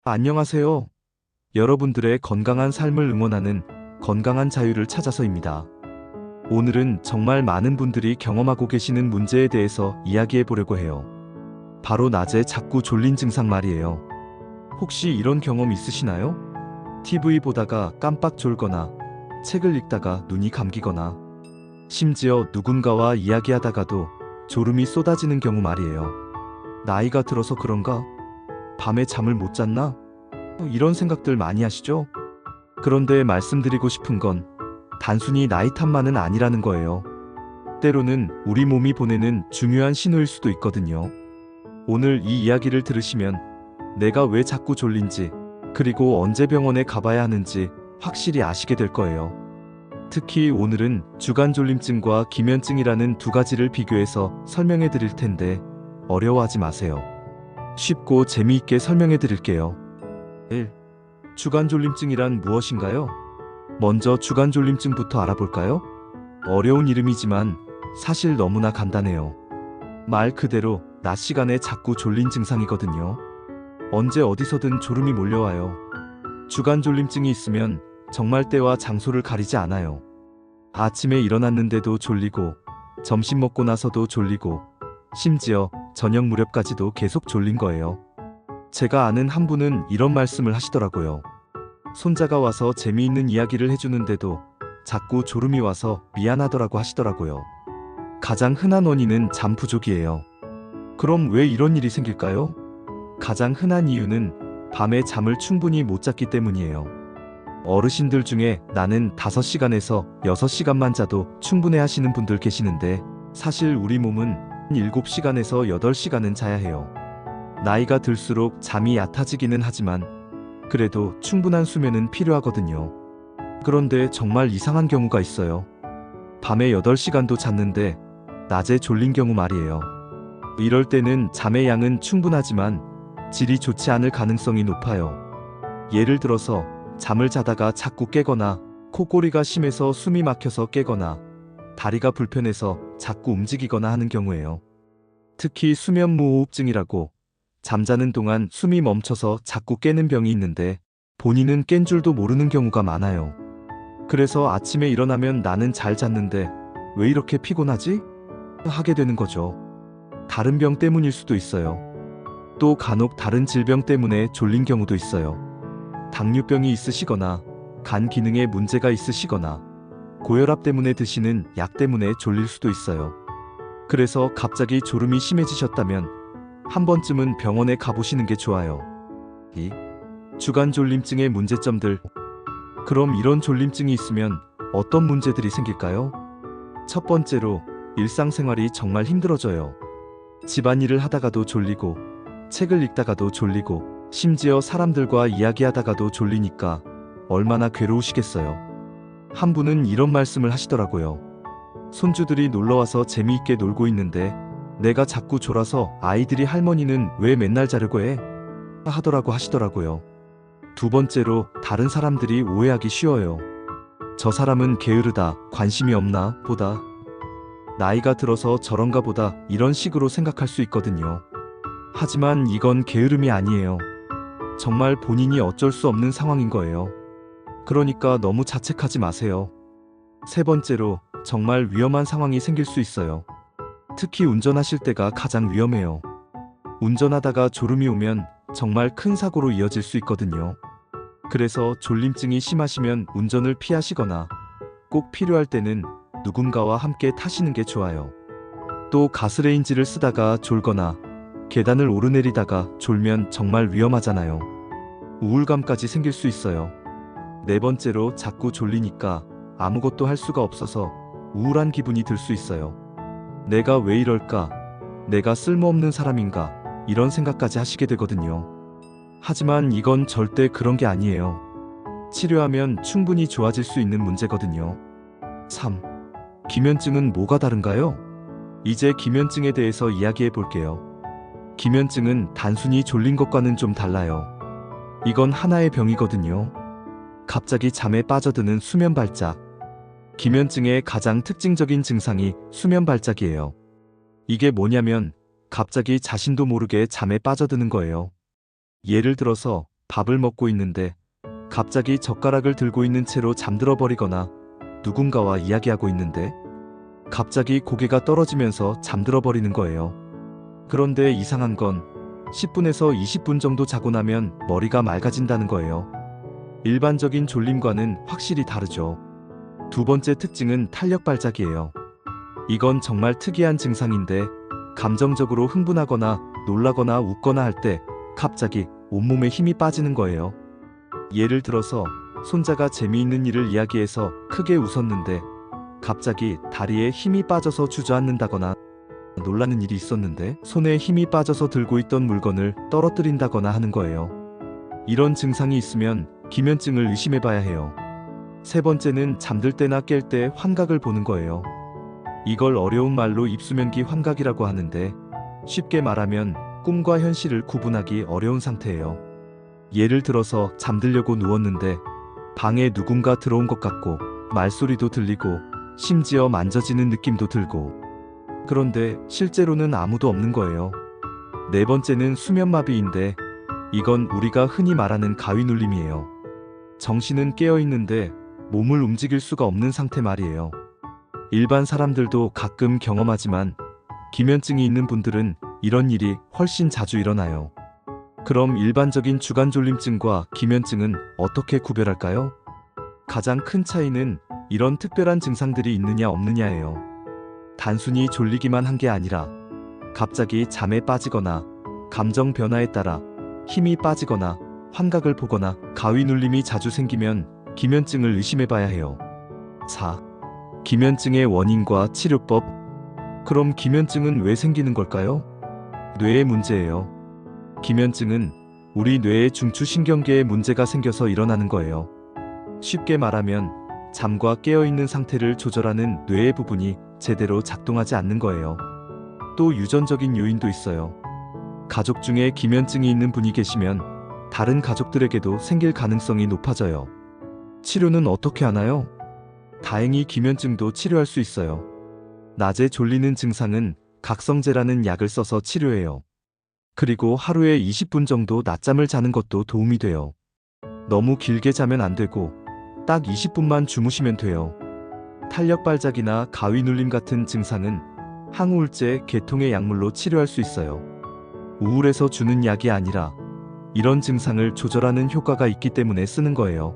안녕하세요. 여러분들의 건강한 삶을 응원하는 건강한 자유를 찾아서입니다. 오늘은 정말 많은 분들이 경험하고 계시는 문제에 대해서 이야기해 보려고 해요. 바로 낮에 자꾸 졸린 증상 말이에요. 혹시 이런 경험 있으시나요? TV 보다가 깜빡 졸거나, 책을 읽다가 눈이 감기거나, 심지어 누군가와 이야기하다가도 졸음이 쏟아지는 경우 말이에요. 나이가 들어서 그런가? 밤에 잠을 못 잤나? 이런 생각들 많이 하시죠? 그런데 말씀드리고 싶은 건 단순히 나이 탓만은 아니라는 거예요. 때로는 우리 몸이 보내는 중요한 신호일 수도 있거든요. 오늘 이 이야기를 들으시면 내가 왜 자꾸 졸린지, 그리고 언제 병원에 가봐야 하는지 확실히 아시게 될 거예요. 특히 오늘은 주간졸림증과 기면증이라는 두 가지를 비교해서 설명해 드릴 텐데 어려워하지 마세요. 쉽고 재미있게 설명해 드릴게요. 1. 주간졸림증이란 무엇인가요? 먼저 주간졸림증부터 알아볼까요? 어려운 이름이지만 사실 너무나 간단해요. 말 그대로 낮 시간에 자꾸 졸린 증상이거든요. 언제 어디서든 졸음이 몰려와요. 주간졸림증이 있으면 정말 때와 장소를 가리지 않아요. 아침에 일어났는데도 졸리고, 점심 먹고 나서도 졸리고, 심지어 저녁 무렵까지도 계속 졸린 거예요. 제가 아는 한 분은 이런 말씀을 하시더라고요. 손자가 와서 재미있는 이야기를 해주는데도 자꾸 졸음이 와서 미안하더라고 하시더라고요. 가장 흔한 원인은 잠 부족이에요. 그럼 왜 이런 일이 생길까요? 가장 흔한 이유는 밤에 잠을 충분히 못 잤기 때문이에요. 어르신들 중에 나는 5시간에서 6시간만 자도 충분해 하시는 분들 계시는데, 사실 우리 몸은 7시간에서 8시간은 자야 해요. 나이가 들수록 잠이 얕아지기는 하지만 그래도 충분한 수면은 필요하거든요. 그런데 정말 이상한 경우가 있어요. 밤에 8시간도 잤는데 낮에 졸린 경우 말이에요. 이럴 때는 잠의 양은 충분하지만 질이 좋지 않을 가능성이 높아요. 예를 들어서 잠을 자다가 자꾸 깨거나, 코골이가 심해서 숨이 막혀서 깨거나, 다리가 불편해서 자꾸 움직이거나 하는 경우예요. 특히 수면무호흡증이라고 잠자는 동안 숨이 멈춰서 자꾸 깨는 병이 있는데 본인은 깬 줄도 모르는 경우가 많아요. 그래서 아침에 일어나면 나는 잘 잤는데 왜 이렇게 피곤하지? 하게 되는 거죠. 다른 병 때문일 수도 있어요. 또 간혹 다른 질병 때문에 졸린 경우도 있어요. 당뇨병이 있으시거나, 간 기능에 문제가 있으시거나, 고혈압 때문에 드시는 약 때문에 졸릴 수도 있어요. 그래서 갑자기 졸음이 심해지셨다면 한 번쯤은 병원에 가보시는 게 좋아요. 2. 주간졸림증의 문제점들. 그럼 이런 졸림증이 있으면 어떤 문제들이 생길까요? 첫 번째로, 일상생활이 정말 힘들어져요. 집안일을 하다가도 졸리고, 책을 읽다가도 졸리고, 심지어 사람들과 이야기하다가도 졸리니까 얼마나 괴로우시겠어요. 한 분은 이런 말씀을 하시더라고요. 손주들이 놀러와서 재미있게 놀고 있는데 내가 자꾸 졸아서 아이들이 할머니는 왜 맨날 자려고 해? 하더라고 하시더라고요. 두 번째로, 다른 사람들이 오해하기 쉬워요. 저 사람은 게으르다, 관심이 없나 보다, 나이가 들어서 저런가 보다, 이런 식으로 생각할 수 있거든요. 하지만 이건 게으름이 아니에요. 정말 본인이 어쩔 수 없는 상황인 거예요. 그러니까 너무 자책하지 마세요. 세 번째로, 정말 위험한 상황이 생길 수 있어요. 특히 운전하실 때가 가장 위험해요. 운전하다가 졸음이 오면 정말 큰 사고로 이어질 수 있거든요. 그래서 졸림증이 심하시면 운전을 피하시거나, 꼭 필요할 때는 누군가와 함께 타시는 게 좋아요. 또 가스레인지를 쓰다가 졸거나, 계단을 오르내리다가 졸면 정말 위험하잖아요. 우울감까지 생길 수 있어요. 네 번째로, 자꾸 졸리니까 아무것도 할 수가 없어서 우울한 기분이 들 수 있어요. 내가 왜 이럴까? 내가 쓸모없는 사람인가? 이런 생각까지 하시게 되거든요. 하지만 이건 절대 그런 게 아니에요. 치료하면 충분히 좋아질 수 있는 문제거든요. 3. 기면증은 뭐가 다른가요? 이제 기면증에 대해서 이야기해 볼게요. 기면증은 단순히 졸린 것과는 좀 달라요. 이건 하나의 병이거든요. 갑자기 잠에 빠져드는 수면 발작. 기면증의 가장 특징적인 증상이 수면 발작이에요. 이게 뭐냐면 갑자기 자신도 모르게 잠에 빠져드는 거예요. 예를 들어서 밥을 먹고 있는데 갑자기 젓가락을 들고 있는 채로 잠들어 버리거나 누군가와 이야기하고 있는데 갑자기 고개가 떨어지면서 잠들어 버리는 거예요. 그런데 이상한 건 10분에서 20분 정도 자고 나면 머리가 맑아진다는 거예요. 일반적인 졸림과는 확실히 다르죠. 두 번째 특징은 탄력 발작이에요. 이건 정말 특이한 증상인데 감정적으로 흥분하거나 놀라거나 웃거나 할 때 갑자기 온몸에 힘이 빠지는 거예요. 예를 들어서 손자가 재미있는 일을 이야기해서 크게 웃었는데 갑자기 다리에 힘이 빠져서 주저앉는다거나 놀라는 일이 있었는데 손에 힘이 빠져서 들고 있던 물건을 떨어뜨린다거나 하는 거예요. 이런 증상이 있으면 기면증을 의심해 봐야 해요. 세 번째는 잠들 때나 깰 때 환각을 보는 거예요. 이걸 어려운 말로 입수면기 환각이라고 하는데 쉽게 말하면 꿈과 현실을 구분하기 어려운 상태예요. 예를 들어서 잠들려고 누웠는데 방에 누군가 들어온 것 같고 말소리도 들리고 심지어 만져지는 느낌도 들고 그런데 실제로는 아무도 없는 거예요. 네 번째는 수면마비인데 이건 우리가 흔히 말하는 가위눌림이에요. 정신은 깨어있는데 몸을 움직일 수가 없는 상태 말이에요. 일반 사람들도 가끔 경험하지만 기면증이 있는 분들은 이런 일이 훨씬 자주 일어나요. 그럼 일반적인 주간졸림증과 기면증은 어떻게 구별할까요? 가장 큰 차이는 이런 특별한 증상들이 있느냐 없느냐예요. 단순히 졸리기만 한 게 아니라 갑자기 잠에 빠지거나 감정 변화에 따라 힘이 빠지거나 환각을 보거나 가위 눌림이 자주 생기면 기면증을 의심해 봐야 해요. 4. 기면증의 원인과 치료법. 그럼 기면증은 왜 생기는 걸까요? 뇌의 문제예요. 기면증은 우리 뇌의 중추신경계에 문제가 생겨서 일어나는 거예요. 쉽게 말하면 잠과 깨어있는 상태를 조절하는 뇌의 부분이 제대로 작동하지 않는 거예요. 또 유전적인 요인도 있어요. 가족 중에 기면증이 있는 분이 계시면 다른 가족들에게도 생길 가능성이 높아져요. 치료는 어떻게 하나요? 다행히 기면증도 치료할 수 있어요. 낮에 졸리는 증상은 각성제라는 약을 써서 치료해요. 그리고 하루에 20분 정도 낮잠을 자는 것도 도움이 돼요. 너무 길게 자면 안 되고 딱 20분만 주무시면 돼요. 탄력 발작이나 가위 눌림 같은 증상은 항우울제 계통의 약물로 치료할 수 있어요. 우울해서 주는 약이 아니라 이런 증상을 조절하는 효과가 있기 때문에 쓰는 거예요.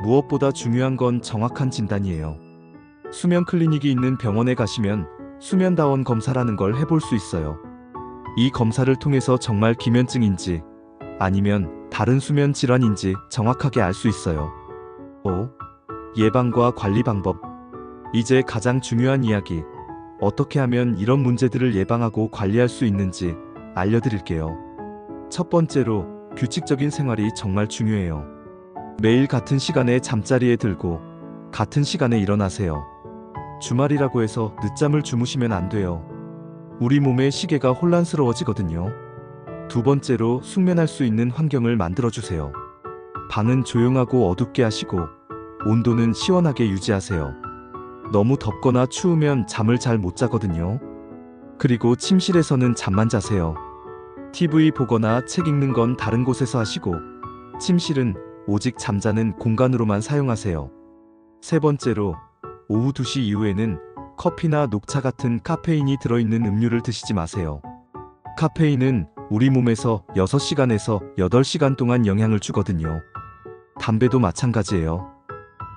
무엇보다 중요한 건 정확한 진단이에요. 수면 클리닉이 있는 병원에 가시면 수면다원 검사라는 걸 해볼 수 있어요. 이 검사를 통해서 정말 기면증인지 아니면 다른 수면 질환인지 정확하게 알 수 있어요. 5. 예방과 관리 방법. 이제 가장 중요한 이야기. 어떻게 하면 이런 문제들을 예방하고 관리할 수 있는지 알려드릴게요. 첫 번째로 규칙적인 생활이 정말 중요해요. 매일 같은 시간에 잠자리에 들고 같은 시간에 일어나세요. 주말이라고 해서 늦잠을 주무시면 안 돼요. 우리 몸의 시계가 혼란스러워지거든요. 두 번째로 숙면할 수 있는 환경을 만들어주세요. 방은 조용하고 어둡게 하시고 온도는 시원하게 유지하세요. 너무 덥거나 추우면 잠을 잘 못 자거든요. 그리고 침실에서는 잠만 자세요. TV 보거나 책 읽는 건 다른 곳에서 하시고 침실은 오직 잠자는 공간으로만 사용하세요. 세 번째로 오후 2시 이후에는 커피나 녹차 같은 카페인이 들어있는 음료를 드시지 마세요. 카페인은 우리 몸에서 6시간에서 8시간 동안 영향을 주거든요. 담배도 마찬가지예요.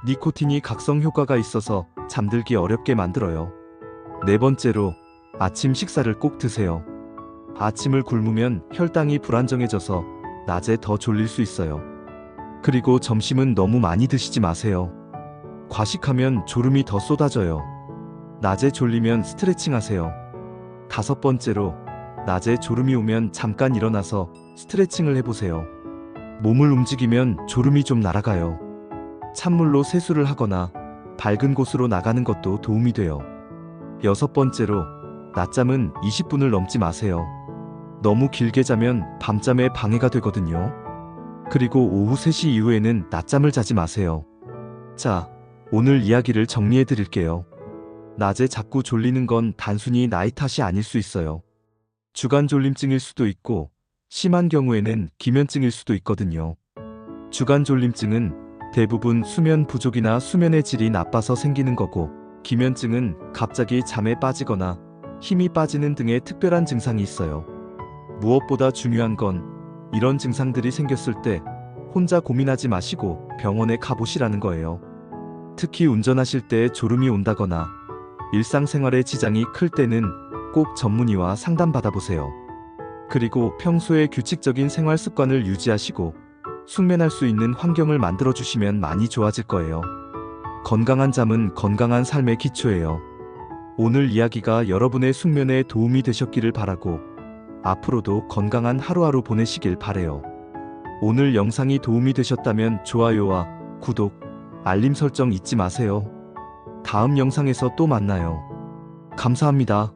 니코틴이 각성 효과가 있어서 잠들기 어렵게 만들어요. 네 번째로 아침 식사를 꼭 드세요. 아침을 굶으면 혈당이 불안정해져서 낮에 더 졸릴 수 있어요. 그리고 점심은 너무 많이 드시지 마세요. 과식하면 졸음이 더 쏟아져요. 낮에 졸리면 스트레칭 하세요. 다섯 번째로 낮에 졸음이 오면 잠깐 일어나서 스트레칭을 해보세요. 몸을 움직이면 졸음이 좀 날아가요. 찬물로 세수를 하거나 밝은 곳으로 나가는 것도 도움이 돼요. 여섯 번째로 낮잠은 20분을 넘지 마세요. 너무 길게 자면 밤잠에 방해가 되거든요. 그리고 오후 3시 이후에는 낮잠을 자지 마세요. 자, 오늘 이야기를 정리해 드릴게요. 낮에 자꾸 졸리는 건 단순히 나이 탓이 아닐 수 있어요. 주간 졸림증일 수도 있고 심한 경우에는 기면증일 수도 있거든요. 주간 졸림증은 대부분 수면 부족이나 수면의 질이 나빠서 생기는 거고, 기면증은 갑자기 잠에 빠지거나 힘이 빠지는 등의 특별한 증상이 있어요. 무엇보다 중요한 건 이런 증상들이 생겼을 때 혼자 고민하지 마시고 병원에 가보시라는 거예요. 특히 운전하실 때 졸음이 온다거나 일상생활에 지장이 클 때는 꼭 전문의와 상담받아보세요. 그리고 평소에 규칙적인 생활 습관을 유지하시고 숙면할 수 있는 환경을 만들어주시면 많이 좋아질 거예요. 건강한 잠은 건강한 삶의 기초예요. 오늘 이야기가 여러분의 숙면에 도움이 되셨기를 바라고 앞으로도 건강한 하루하루 보내시길 바래요. 오늘 영상이 도움이 되셨다면 좋아요와 구독, 알림 설정 잊지 마세요. 다음 영상에서 또 만나요. 감사합니다.